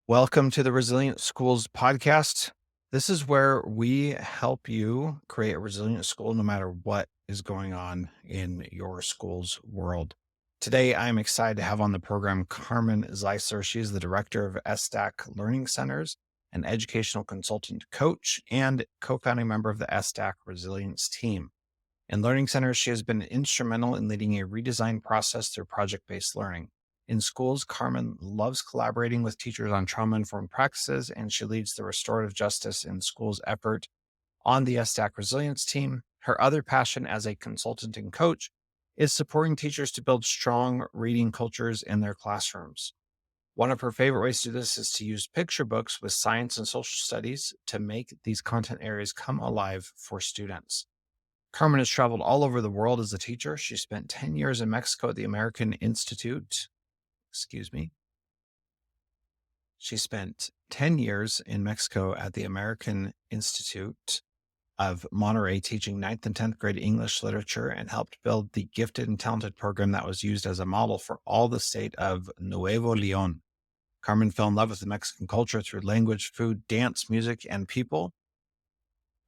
Welcome to the Resilient Schools podcast. This is where we help you create a resilient school no matter what is going on in your school's world. Today, I'm excited to have on the program Carmen Zeisler. She is the director of ESSDACK Learning Centers, an educational consultant coach, and co-founding member of the ESSDACK Resilience Team. In Learning Centers, she has been instrumental in leading a redesign process through project-based learning. In schools, Carmen loves collaborating with teachers on trauma-informed practices, and she leads the Restorative Justice in Schools effort on the ESSDACK Resilience Team. Her other passion as a consultant and coach is supporting teachers to build strong reading cultures in their classrooms. One of her favorite ways to do this is to use picture books with science and social studies to make these content areas come alive for students. Carmen has traveled all over the world as a teacher. She spent 10 years in Mexico at the American Institute. She spent 10 years in Mexico at the American Institute of Monterrey teaching 9th and 10th grade English literature and helped build the gifted and talented program that was used as a model for all the state of Nuevo Leon. Carmen fell in love with the Mexican culture through language, food, dance, music, and people.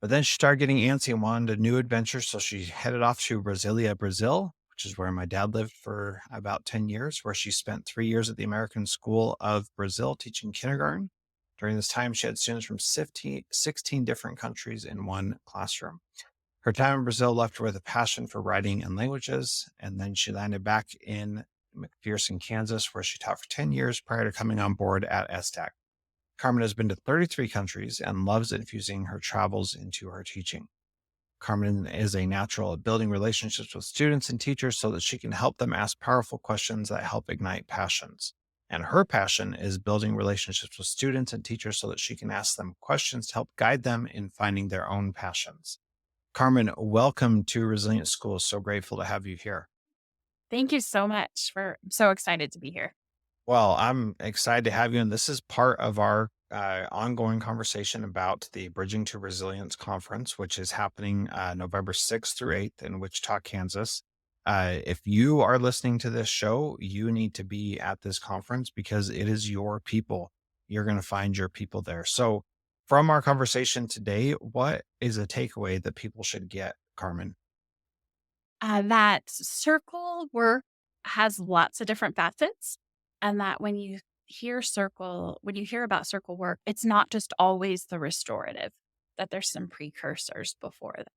But then she started getting antsy and wanted a new adventure, so she headed off to Brasilia, Brazil, which is where my dad lived for about 10 years, where she spent 3 years at the American School of Brazil teaching kindergarten. During this time, she had students from 16 different countries in one classroom. Her time in Brazil left her with a passion for writing and languages, and then she landed back in McPherson, Kansas, where she taught for 10 years prior to coming on board at ESSDACK. Carmen has been to 33 countries and loves infusing her travels into her teaching. Carmen is a natural at building relationships with students and teachers so that she can help them ask powerful questions that help ignite passions. And her passion is building relationships with students and teachers so that she can ask them questions to help guide them in finding their own passions. Carmen, welcome to Resilient Schools. So grateful to have you here. Thank you so much. I'm so excited to be here. Well, I'm excited to have you. And this is part of our ongoing conversation about the Bridging to Resilience Conference, which is happening November 6th through 8th in Wichita, Kansas. If you are listening to this show, you need to be at this conference because it is your people. You're going to find your people there. So, from our conversation today, what is a takeaway that people should get, Carmen? That circle work has lots of different facets, and that when you hear about circle work, it's not just always the restorative, that there's some precursors before that.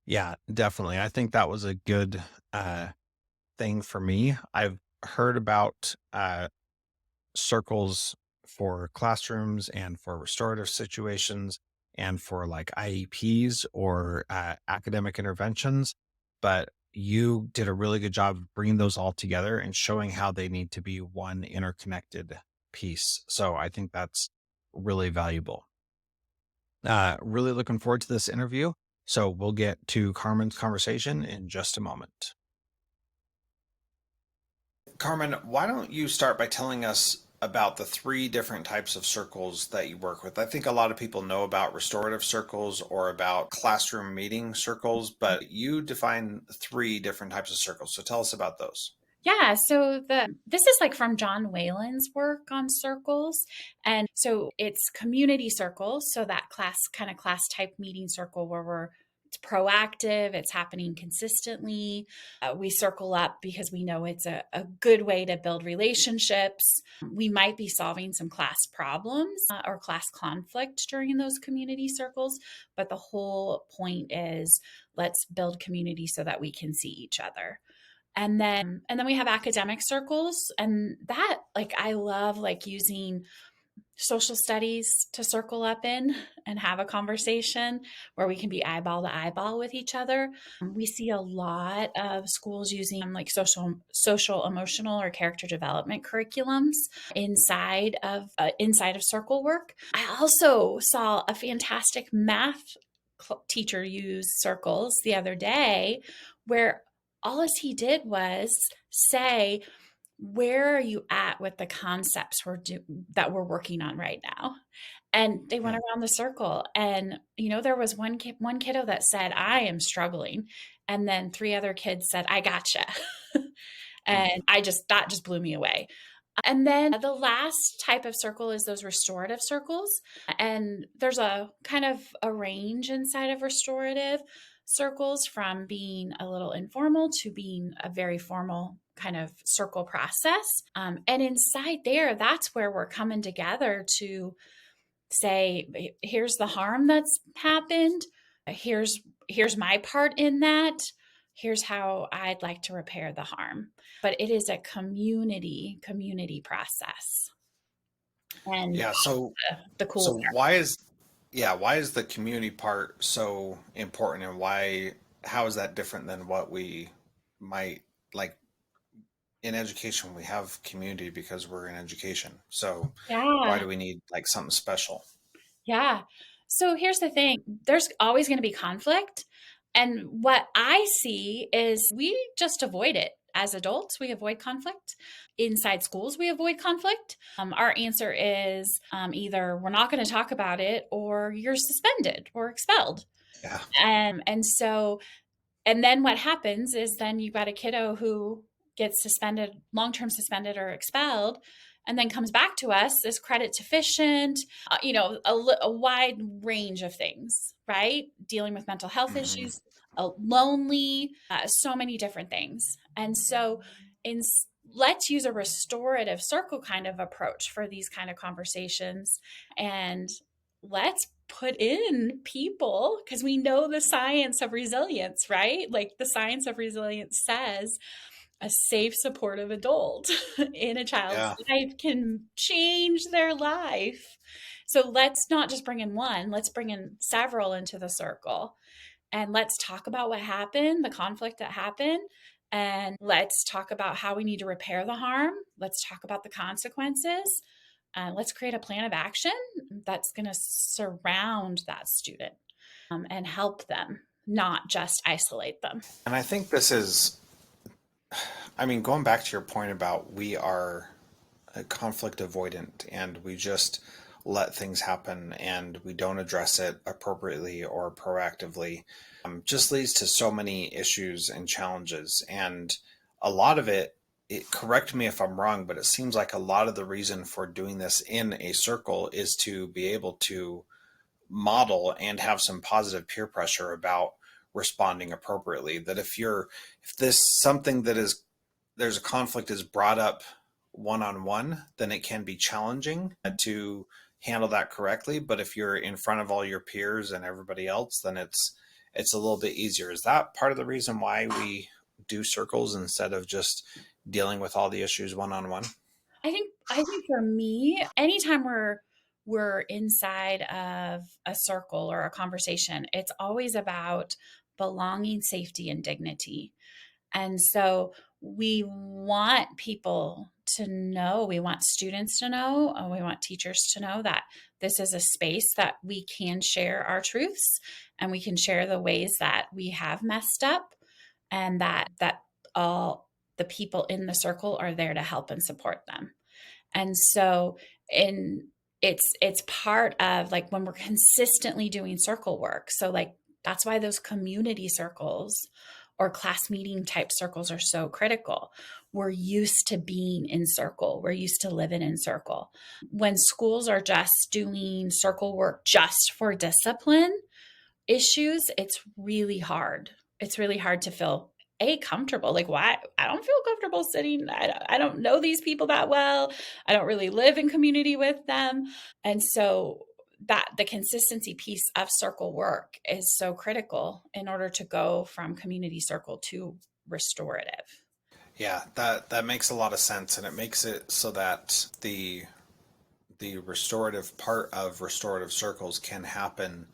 Yeah, definitely. I think that was a good thing for me. I've heard about circles for classrooms and for restorative situations and for like IEPs or academic interventions. But you did a really good job of bringing those all together and showing how they need to be one interconnected piece. So I think that's really valuable. Really looking forward to this interview. So we'll get to Carmen's conversation in just a moment. Carmen, why don't you start by telling us about the three different types of circles that you work with? I think a lot of people know about restorative circles or about classroom meeting circles, but you define three different types of circles. So tell us about those. Yeah, so this is like from John Whalen's work on circles. And so it's community circles, so that class type meeting circle where it's proactive, it's happening consistently. We circle up because we know it's a good way to build relationships. We might be solving some class problems or class conflict during those community circles, but the whole point is let's build community so that we can see each other. And then we have academic circles, and that, like, I love like using social studies to circle up in and have a conversation where we can be eyeball to eyeball with each other. We see a lot of schools using like social emotional or character development curriculums inside of circle work. I also saw a fantastic math teacher use circles the other day where all he did was say, where are you at with the concepts that we're working on right now? And they went Yeah. around the circle, and there was one kiddo that said, I am struggling, and then three other kids said, I gotcha. Mm. And that just blew me away. And then the last type of circle is those restorative circles. And there's a kind of a range inside of restorative circles, from being a little informal to being a very formal kind of circle process. And inside there, that's where we're coming together to say, here's the harm that's happened. Here's my part in that. Here's how I'd like to repair the harm. But it is a community process. And Yeah. the cool So part. why is the community part so important, and how is that different than what we might like in education? We have community because we're in education. So why Yeah. do we need like something special? Yeah. So here's the thing, there's always going to be conflict. And what I see is we just avoid it. As adults, we avoid conflict. Inside schools, we avoid conflict. Our answer is either we're not going to talk about it, or you're suspended or expelled. Yeah. And then what happens is then you've got a kiddo who gets suspended, long-term suspended or expelled, and then comes back to us as credit deficient, a wide range of things, right? Dealing with mental health Hmm. issues, lonely, so many different things. And so in let's use a restorative circle kind of approach for these kind of conversations, and let's put in people, because we know the science of resilience, right? Like the science of resilience says a safe, supportive adult in a child's Yeah. life can change their life. So let's not just bring in one, let's bring in several into the circle, and let's talk about what happened, the conflict that happened. And let's talk about how we need to repair the harm. Let's talk about the consequences. Let's create a plan of action that's going to surround that student, and help them, not just isolate them. And I think this is, I mean, going back to your point about we are conflict avoidant and we just let things happen and we don't address it appropriately or proactively, just leads to so many issues and challenges. And a lot of correct me if I'm wrong, but it seems like a lot of the reason for doing this in a circle is to be able to model and have some positive peer pressure about responding appropriately. That if this something that is there's a conflict is brought up one on one, then it can be challenging to handle that correctly. But if you're in front of all your peers and everybody else, then it's a little bit easier. Is that part of the reason why we do circles instead of just dealing with all the issues one on one? I think for me, anytime we're inside of a circle or a conversation, it's always about belonging, safety, and dignity. And so we want people to know, we want students to know, we want teachers to know that this is a space that we can share our truths, and we can share the ways that we have messed up, and that all the people in the circle are there to help and support them. And so in it's part of, like, when we're consistently doing circle work. So like that's why those community circles or class meeting type circles are so critical. We're used to being in circle. We're used to living in circle. When schools are just doing circle work just for discipline issues, it's really hard. It's really hard to feel comfortable. Like, why? I don't feel comfortable sitting. I don't know these people that well. I don't really live in community with them. And so that the consistency piece of circle work is so critical in order to go from community circle to restorative. Yeah, that makes a lot of sense, and it makes it so that the restorative part of restorative circles can happen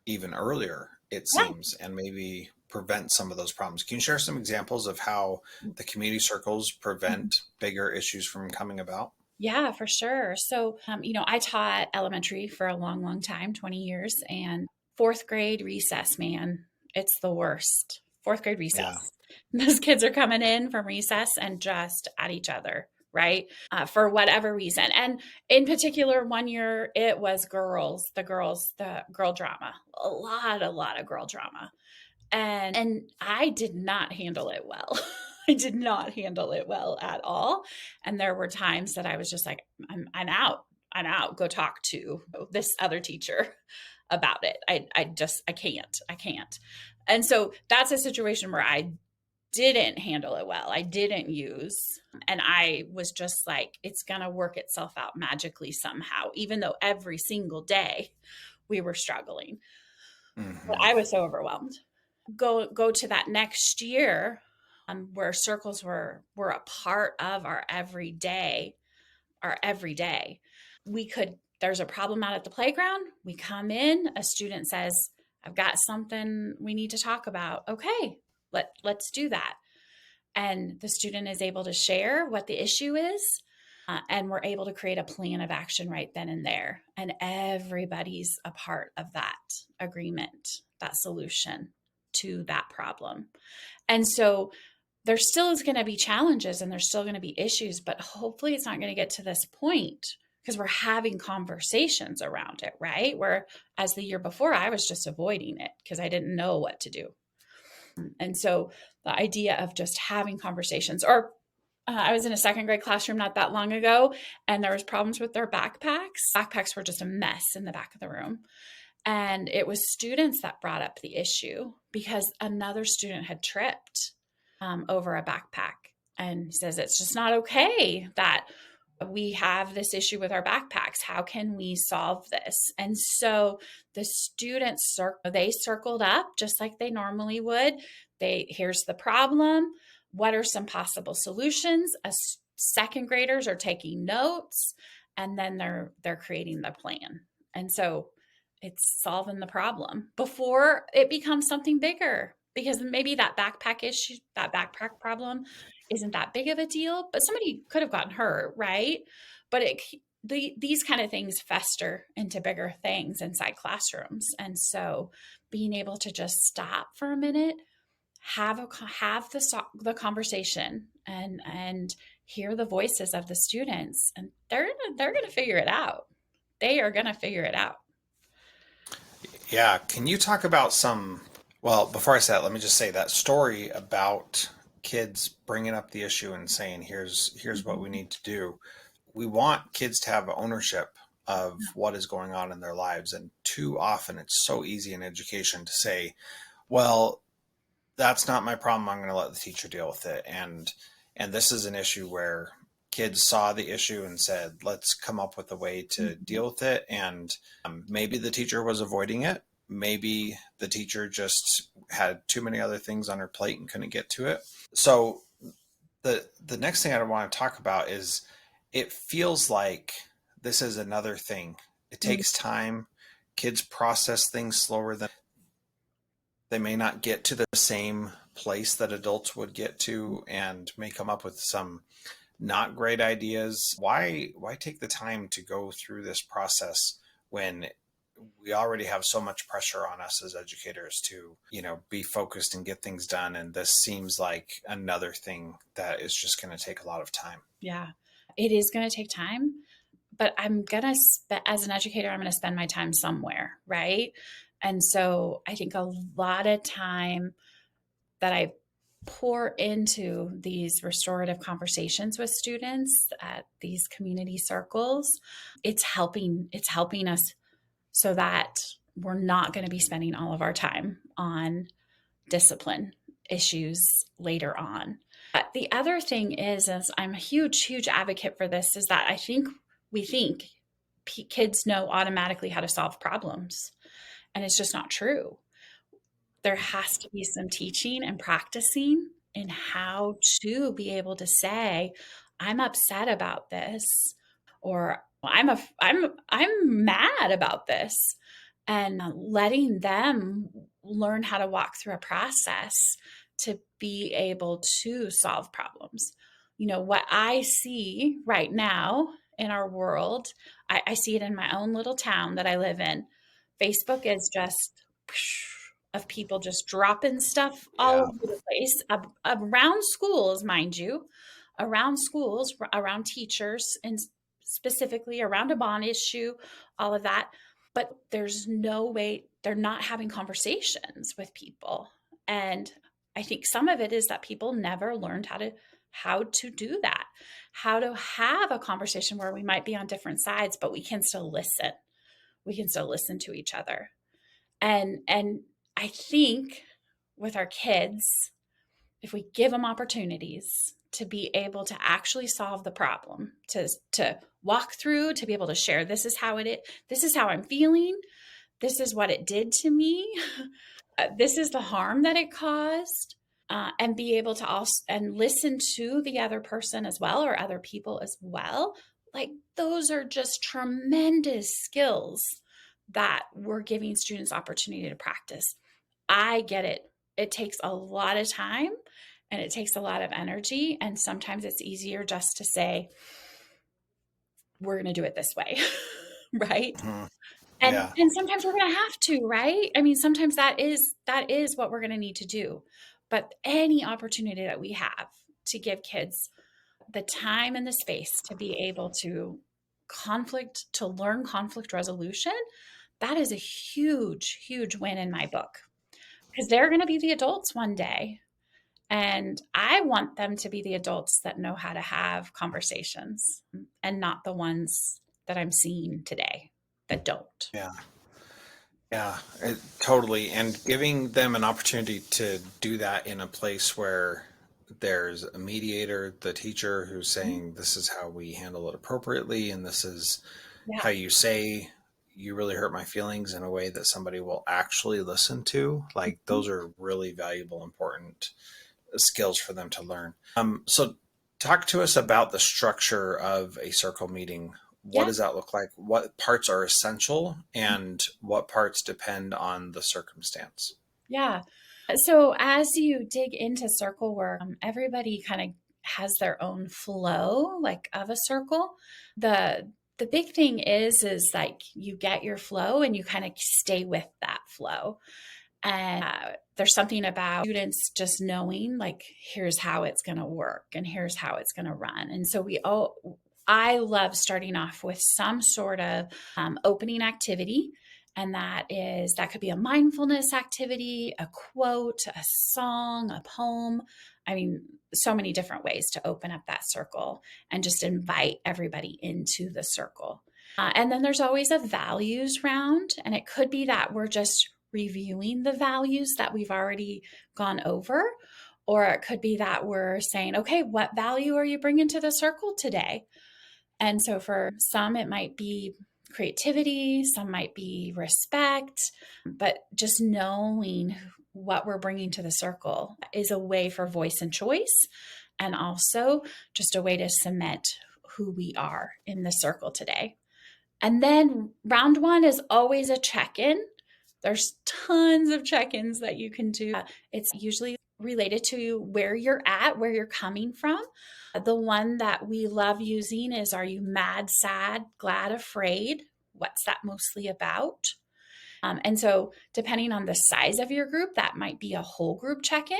even earlier, it Yeah. seems, and maybe prevent some of those problems. Can you share some examples of how the community circles prevent bigger issues from coming about? Yeah, for sure. So, I taught elementary for a long, long time, 20 years, and fourth grade recess, man, it's the worst. Fourth grade Yeah. recess. Those kids are coming in from recess and just at each other, right? For whatever reason. And in particular, one year it was the girl drama, a lot of girl drama. And I did not handle it well. I did not handle it well at all. And there were times that I was just like, I'm out. I'm out. Go talk to this other teacher about it. I can't. And so that's a situation where I didn't handle it well. I didn't use, and I was just like, it's going to work itself out magically somehow, even though every single day we were struggling. But I was so overwhelmed. Go to that next year, where circles were a part of our everyday. There's a problem out at the playground. We come in, a student says, I've got something we need to talk about. Okay, let's do that. And the student is able to share what the issue is. And we're able to create a plan of action right then and there. And everybody's a part of that agreement, that solution to that problem. And so there still is going to be challenges and there's still going to be issues, but hopefully it's not going to get to this point because we're having conversations around it, right? Where as the year before, I was just avoiding it because I didn't know what to do. And so the idea of just having conversations, or I was in a second grade classroom not that long ago, and there was problems with their backpacks. Backpacks were just a mess in the back of the room. And it was students that brought up the issue because another student had tripped over a backpack. And he says, it's just not okay that we have this issue with our backpacks. How can we solve this? And so the students, they circled up just like they normally would. Here's the problem. What are some possible solutions? Second graders are taking notes, and then they're creating the plan. And so it's solving the problem before it becomes something bigger, because maybe that backpack issue, that backpack problem isn't that big of a deal, but somebody could have gotten hurt, right? But these kind of things fester into bigger things inside classrooms. And so being able to just stop for a minute, have the conversation, and hear the voices of the students, and they're going to figure it out. They are going to figure it out. Yeah. Can you talk about well, before I say that, let me just say that story about kids bringing up the issue and saying, here's what we need to do. We want kids to have ownership of what is going on in their lives. And too often it's so easy in education to say, well, that's not my problem. I'm going to let the teacher deal with it. And this is an issue where kids saw the issue and said, let's come up with a way to deal with it. And maybe the teacher was avoiding it. Maybe the teacher just had too many other things on her plate and couldn't get to it. So the next thing I want to talk about is, it feels like this is another thing. It takes time. Kids process things slower than they may not get to the same place that adults would get to, and may come up with some not great ideas. Why take the time to go through this process when we already have so much pressure on us as educators to, be focused and get things done? And this seems like another thing that is just going to take a lot of time. Yeah, it is going to take time, but as an educator, I'm going to spend my time somewhere, right? And so I think a lot of time that I pour into these restorative conversations with students at these community circles, it's helping us so that we're not going to be spending all of our time on discipline issues later on. But the other thing is I'm a huge advocate for this, is that we think kids know automatically how to solve problems. And it's just not true. There has to be some teaching and practicing in how to be able to say, I'm upset about this, or I'm mad about this, and letting them learn how to walk through a process to be able to solve problems. What I see right now in our world, I see it in my own little town that I live in. Facebook is just of people just dropping stuff all over the place, around schools, mind you, around schools, around teachers, and specifically around a bond issue, all of that. But there's no way, they're not having conversations with people. And I think some of it is that people never learned how to do that, how to have a conversation where we might be on different sides, but we can still listen. We can still listen to each other. And I think with our kids, if we give them opportunities to be able to actually solve the problem, to walk through, to be able to share, this is how it is, this is how I'm feeling, this is what it did to me, this is the harm that it caused, and be able to also and listen to the other person as well, or other people as well. Like, those are just tremendous skills that we're giving students opportunity to practice. I get it. It takes a lot of time and it takes a lot of energy. And sometimes it's easier just to say, we're going to do it this way. Right. Mhm. And Yeah. sometimes we're going to have to, right? I mean, sometimes that is what we're going to need to do. But any opportunity that we have to give kids the time and the space to be able to learn conflict resolution, that is a huge, huge win in my book, because they're going to be the adults one day. And I want them to be the adults that know how to have conversations, and not the ones that I'm seeing today that don't. Yeah. Yeah, totally. And giving them an opportunity to do that in a place where there's a mediator, the teacher, who's saying, this is how we handle it appropriately, and this is Yeah. how you say you really hurt my feelings in a way that somebody will actually listen to. Like, those are really valuable, important skills for them to learn. So talk to us about the structure of a circle meeting. What Yeah. does that look like? What parts are essential and what parts depend on the circumstance? Yeah. So as you dig into circle work, everybody kind of has their own flow, like, of a circle. The big thing is like, you get your flow and you kind of stay with that flow. And there's something about students just knowing, like, here's how it's going to work and here's how it's going to run. And so I love starting off with some sort of opening activity. And that could be a mindfulness activity, a quote, a song, a poem. I mean, so many different ways to open up that circle and just invite everybody into the circle. And then there's always a values round. And it could be that we're just reviewing the values that we've already gone over. Or it could be that we're saying, okay, what value are you bringing to the circle today? And so for some, it might be creativity, some might be respect, but just knowing what we're bringing to the circle is a way for voice and choice, and also just a way to cement who we are in the circle today. And then round one is always a check-in. There's tons of check-ins that you can do. It's usually related to where you're at, where you're coming from. The one that we love using is, are you mad, sad, glad, afraid? What's that mostly about? And so depending on the size of your group, that might be a whole group check-in,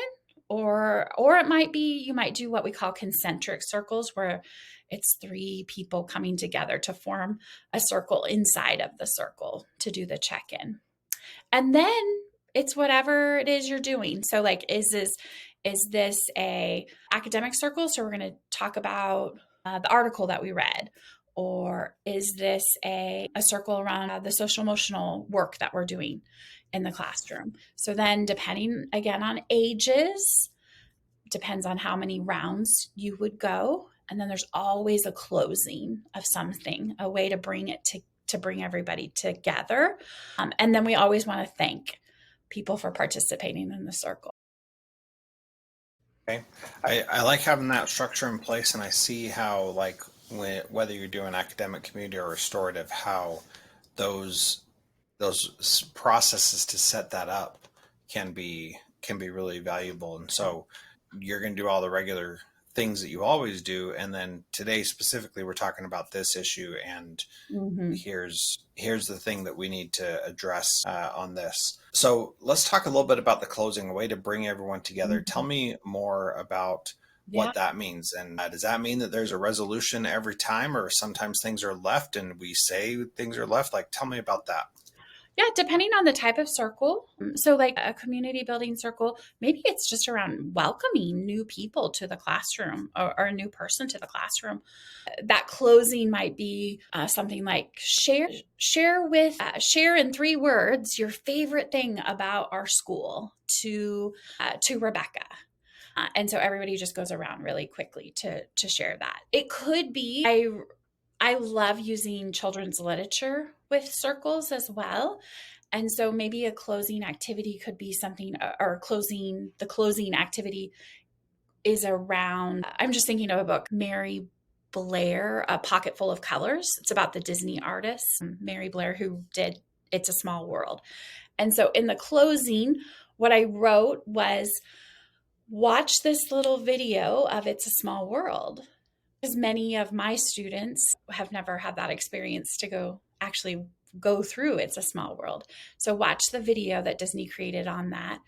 or it might be, you might do what we call concentric circles, where it's 3 people coming together to form a circle inside of the circle to do the check-in. And then it's whatever it is you're doing. So, like, is this a academic circle? So we're going to talk about the article that we read. Or is this a circle around the social emotional work that we're doing in the classroom? So then, depending again on ages, depends on how many rounds you would go. And then there's always a closing of something, a way to bring it to bring everybody together. And then we always want to thank people for participating in the circle. Okay. I like having that structure in place, and I see how, like, whether you're doing academic, community, or restorative, how those processes to set that up can be really valuable. And so you're going to do all the regular things that you always do, and then today specifically we're talking about this issue, and Mm-hmm. here's the thing that we need to address on this. So let's talk a little bit about the closing, a way to bring everyone together. Tell Mm-hmm. me more about Yeah. what that means. And does that mean that there's a resolution every time, or sometimes things are left and we say things are left? Like, tell me about that. Yeah, depending on the type of circle. So, like a community building circle, maybe it's just around welcoming new people to the classroom, or a new person to the classroom. That closing might be something like share in 3 words your favorite thing about our school to Rebecca. And so everybody just goes around really quickly to share that. It could be I love using children's literature with circles as well. And so maybe a closing activity could be something, or the closing activity is around, I'm just thinking of a book, Mary Blair, A Pocket Full of Colors. It's about the Disney artist, Mary Blair, who did It's a Small World. And so in the closing, what I wrote was, watch this little video of It's a Small World. Because many of my students have never had that experience to go through It's a Small World. So watch the video that Disney created on that.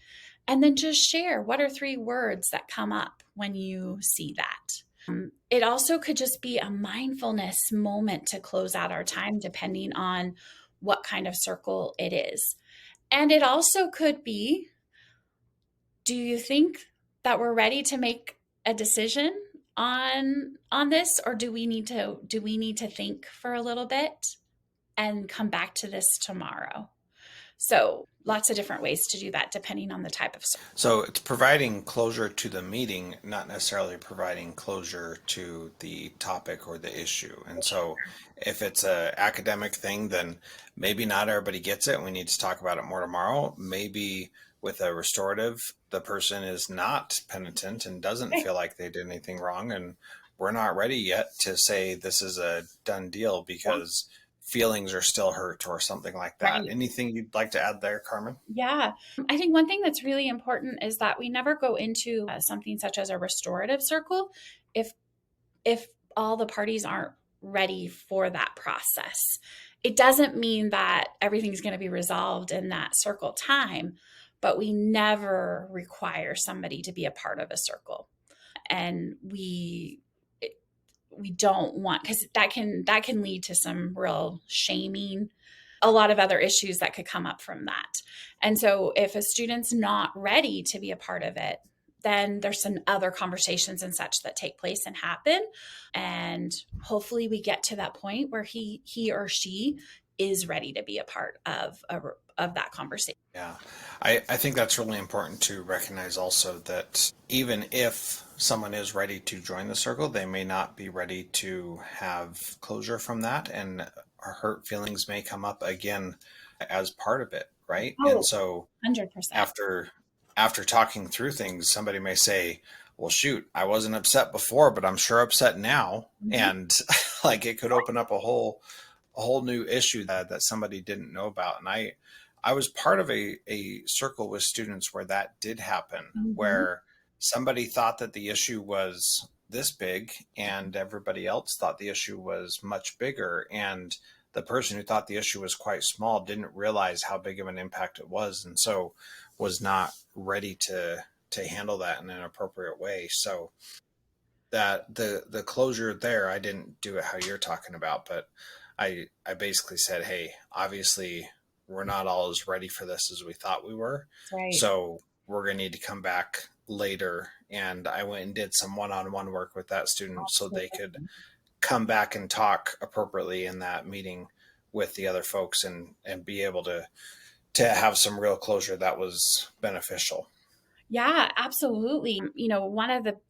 And then just share, what are 3 words that come up when you see that? It also could just be a mindfulness moment to close out our time, depending on what kind of circle it is. And it also could be, do you think that we're ready to make a decision on this, or do we need to think for a little bit and come back to this tomorrow? So lots of different ways to do that depending on the type of circle. So it's providing closure to the meeting, not necessarily providing closure to the topic or the issue. And so if it's an academic thing, then maybe not everybody gets it. We need to talk about it more tomorrow. Maybe with a restorative, the person is not penitent and doesn't feel like they did anything wrong. And we're not ready yet to say this is a done deal because feelings are still hurt or something like that. Right. Anything you'd like to add there, Carmen? Yeah. I think one thing that's really important is that we never go into something such as a restorative circle if all the parties aren't ready for that process. It doesn't mean that everything's going to be resolved in that circle time, but we never require somebody to be a part of a circle. And we don't want, because that can lead to some real shaming, a lot of other issues that could come up from that. And so if a student's not ready to be a part of it, then there's some other conversations and such that take place and happen. And hopefully we get to that point where he or she is ready to be a part of that conversation. Yeah, I think that's really important to recognize also that even if someone is ready to join the circle, they may not be ready to have closure from that, and hurt feelings may come up again as part of it, right? Oh, and so 100%. after talking through things, somebody may say, well, shoot, I wasn't upset before, but I'm sure upset now. Mm-hmm. And like it could open up a whole new issue that somebody didn't know about. And I was part of a circle with students where that did happen, Mm-hmm. where somebody thought that the issue was this big and everybody else thought the issue was much bigger. And the person who thought the issue was quite small didn't realize how big of an impact it was. And so was not ready to handle that in an appropriate way. So that the closure there, I didn't do it how you're talking about, but I basically said, hey, obviously we're not all as ready for this as we thought we were. Right. So we're going to need to come back later. And I went and did some one-on-one work with that student so they could come back and talk appropriately in that meeting with the other folks and be able to have some real closure that was beneficial. Yeah, absolutely.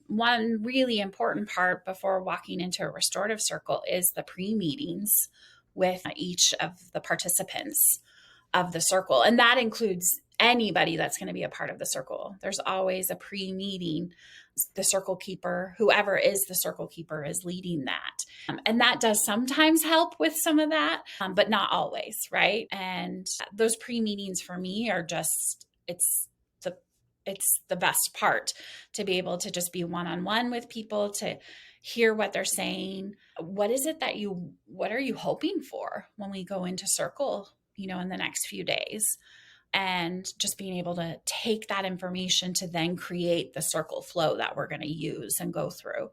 One really important part before walking into a restorative circle is the pre-meetings with each of the participants of the circle. And that includes anybody that's going to be a part of the circle. There's always a pre-meeting. The circle keeper, whoever is the circle keeper, is leading that. And that does sometimes help with some of that, but not always, right? And those pre-meetings for me are just, it's the best part, to be able to just be one-on-one with people, to hear what they're saying. What are you hoping for when we go into circle, in the next few days? And just being able to take that information to then create the circle flow that we're going to use and go through.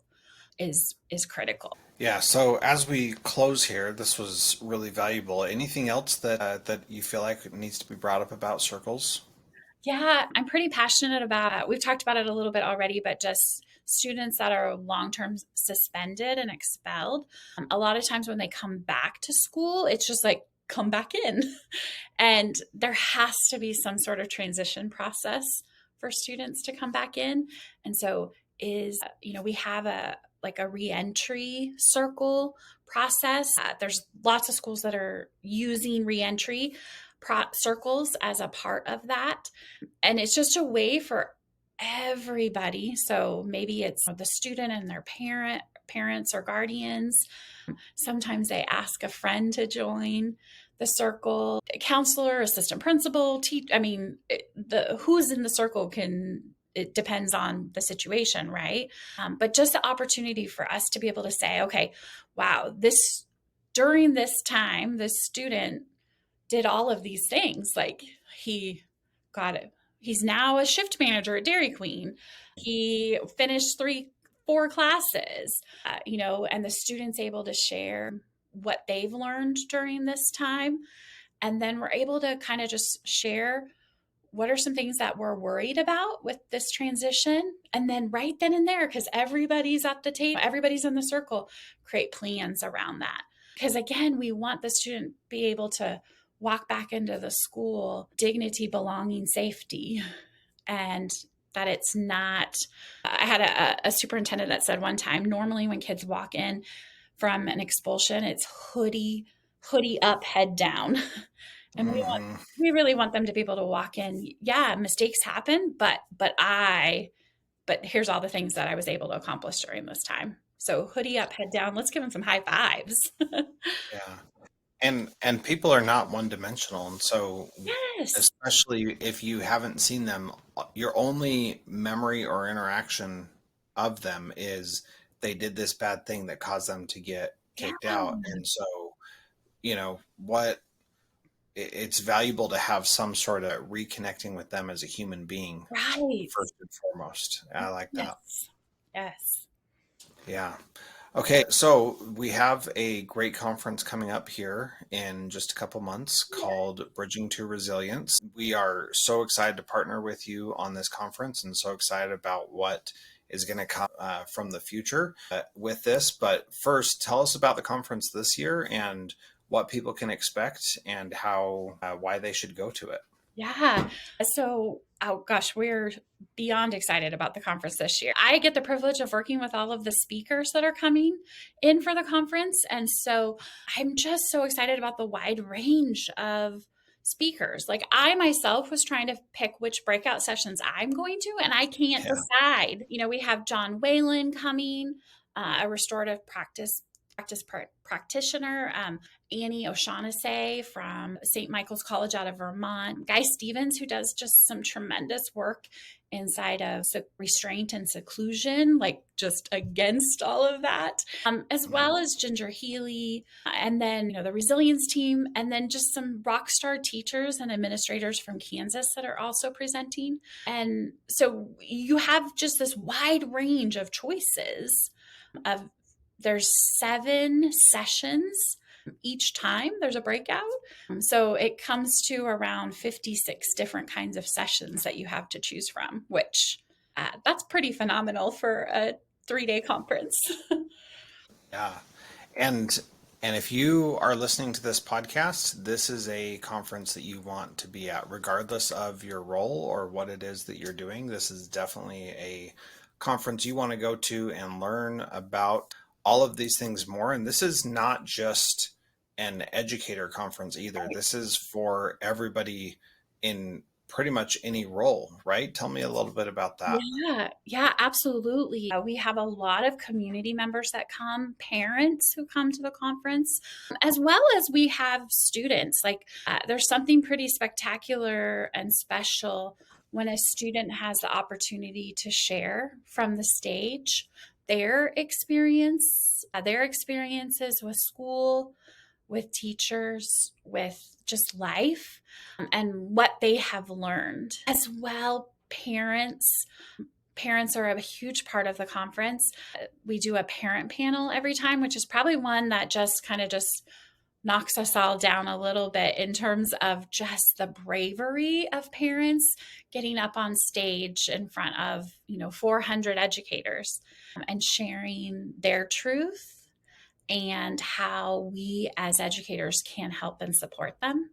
is critical. Yeah. So as we close here, this was really valuable. Anything else that you feel like needs to be brought up about circles? Yeah, I'm pretty passionate about, we've talked about it a little bit already, but just students that are long-term suspended and expelled. A lot of times when they come back to school, it's just like, come back in. And there has to be some sort of transition process for students to come back in. And so we have a reentry circle process. There's lots of schools that are using reentry circles as a part of that. And it's just a way for everybody. So maybe it's the student and their parents or guardians. Sometimes they ask a friend to join the circle, a counselor, assistant principal, the who's in the circle it depends on the situation, right? But just the opportunity for us to be able to say, okay, wow, during this time, this student did all of these things. Like he got it. He's now a shift manager at Dairy Queen. He finished 4 classes, and the students able to share what they've learned during this time. And then we're able to kind of just share what are some things that we're worried about with this transition. And then right then and there, because everybody's at the table, everybody's in the circle, create plans around that. Because again, we want the student to be able to walk back into the school, dignity, belonging, safety, and that it's not. I had a superintendent that said one time, normally when kids walk in from an expulsion, it's hoodie up, head down. And Mm-hmm. we really want them to be able to walk in. Yeah, mistakes happen, but here's all the things that I was able to accomplish during this time. So hoodie up, head down. Let's give them some high fives. Yeah. And people are not one dimensional. And so, Yes. especially if you haven't seen them, your only memory or interaction of them is they did this bad thing that caused them to get Yeah. kicked out. And so, what it's valuable to have some sort of reconnecting with them as a human being Right. first and foremost. I like that. Yes. Yes. Yeah. Okay, so we have a great conference coming up here in just a couple months called Bridging to Resilience. We are so excited to partner with you on this conference and so excited about what is going to come from the future with this. But first, tell us about the conference this year and what people can expect and why they should go to it. Yeah. So, oh gosh, we're beyond excited about the conference this year. I get the privilege of working with all of the speakers that are coming in for the conference. And so I'm just so excited about the wide range of speakers. Like I myself was trying to pick which breakout sessions I'm going to, and I can't Yeah. decide. We have John Whalen coming, a restorative practitioner, Annie O'Shaughnessy from St. Michael's College out of Vermont, Guy Stevens, who does just some tremendous work inside of restraint and seclusion, like just against all of that, as well as Ginger Healy, and then, the resilience team, and then just some rock star teachers and administrators from Kansas that are also presenting. And so you have just this wide range of choices of there's 7 sessions each time there's a breakout. So it comes to around 56 different kinds of sessions that you have to choose from, which that's pretty phenomenal for a 3-day conference. Yeah. And if you are listening to this podcast, this is a conference that you want to be at, regardless of your role or what it is that you're doing. This is definitely a conference you want to go to and learn about all of these things more. And this is not just an educator conference either. This is for everybody in pretty much any role, right? Tell me a little bit about that. Yeah, absolutely. We have a lot of community members that come, parents who come to the conference, as well as we have students. Like there's something pretty spectacular and special when a student has the opportunity to share from the stage their experiences with school, with teachers, with just life, and what they have learned. As well, parents Parents are a huge part of the conference. We do a parent panel every time, which is probably one that just kind of just knocks us all down a little bit in terms of just the bravery of parents getting up on stage in front of 400 educators and sharing their truth and how we as educators can help and support them,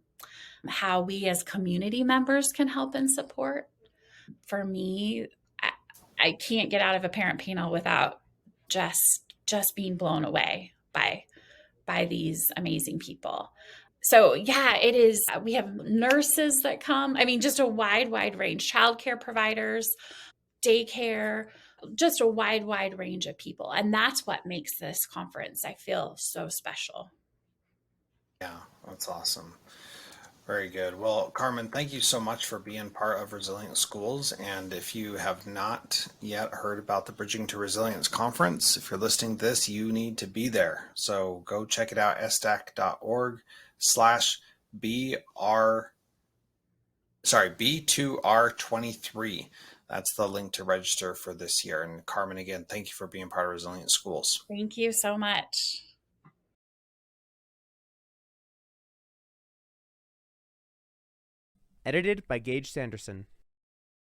how we as community members can help and support. For me, I can't get out of a parent panel without just being blown away by these amazing people. So yeah, it is. We have nurses that come. I mean, just a wide range, childcare providers, daycare, just a wide range of people. And that's what makes this conference, I feel, so special. Yeah, that's awesome. Very good. Well, Carmen, thank you so much for being part of Resilient Schools. And if you have not yet heard about the Bridging to Resilience Conference, if you're listening to this, you need to be there. So go check it out, B2R23. That's the link to register for this year. And Carmen, again, thank you for being part of Resilient Schools. Thank you so much. Edited by Gage Sanderson.